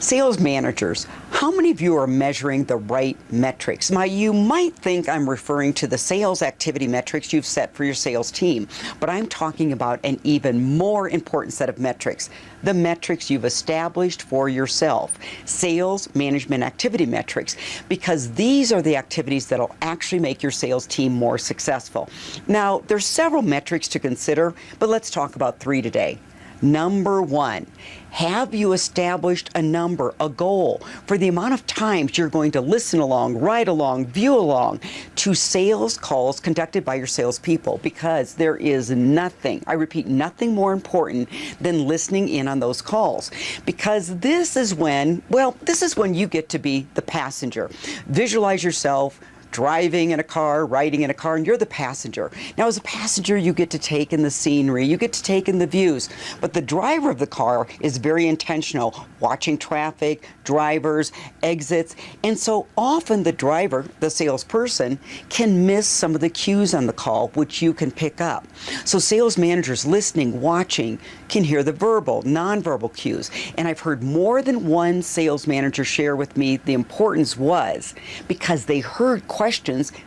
Sales managers, how many of you are measuring the right metrics? Now, you might think I'm referring to the sales activity metrics you've set for your sales team, but I'm talking about an even more important set of metrics, the metrics you've established for yourself, sales management activity metrics, because these are the activities that will actually make your sales team more successful. Now, there's several metrics to consider, but let's talk about 3 today. Number 1, have you established a number, a goal, for the amount of times you're going to listen along, write along, view along to sales calls conducted by your salespeople? Because there is nothing, I repeat, nothing more important than listening in on those calls. Because this is when you get to be the passenger. Visualize yourself driving in a car, riding in a car, and you're the passenger. Now, as a passenger, you get to take in the scenery, you get to take in the views, but the driver of the car is very intentional, watching traffic, drivers, exits, and so often the driver, the salesperson, can miss some of the cues on the call, which you can pick up. So sales managers listening, watching, can hear the verbal, nonverbal cues, and I've heard more than one sales manager share with me the importance was because they heard questions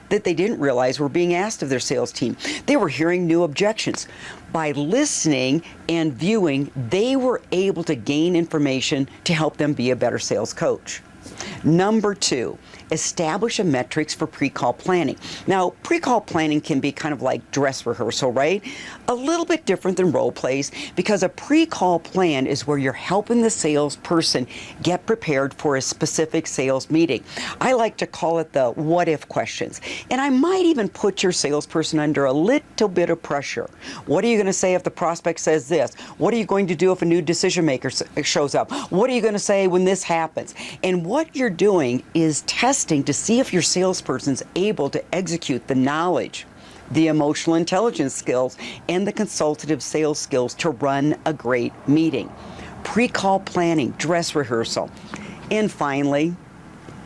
that they didn't realize were being asked of their sales team. They were hearing new objections. By listening and viewing, they were able to gain information to help them be a better sales coach. Number 2, establish a metrics for pre-call planning. Now, pre-call planning can be kind of like dress rehearsal, right? A little bit different than role plays because a pre-call plan is where you're helping the salesperson get prepared for a specific sales meeting. I like to call it the what if questions. And I might even put your salesperson under a little bit of pressure. What are you going to say if the prospect says this? What are you going to do if a new decision maker shows up? What are you going to say when this happens? And what you're doing is testing to see if your salesperson's able to execute the knowledge, the emotional intelligence skills, and the consultative sales skills to run a great meeting. Pre-call planning, dress rehearsal. And finally,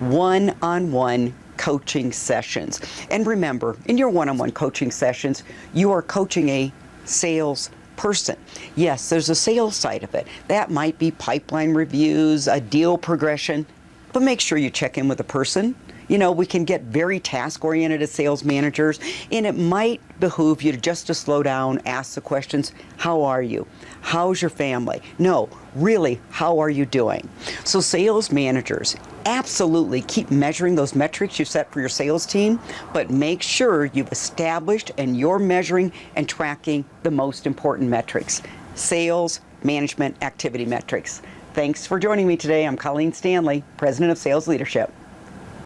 one-on-one coaching sessions. And remember, in your one-on-one coaching sessions, you are coaching a sales person. Yes, there's a sales side of it. That might be pipeline reviews, a deal progression, but make sure you check in with the person. You know, we can get very task-oriented as sales managers, and it might behoove you to slow down, ask the questions, how are you? How's your family? No, really, how are you doing? So sales managers, absolutely keep measuring those metrics you set for your sales team, but make sure you've established and you're measuring and tracking the most important metrics, sales management activity metrics. Thanks for joining me today. I'm Colleen Stanley, President of Sales Leadership.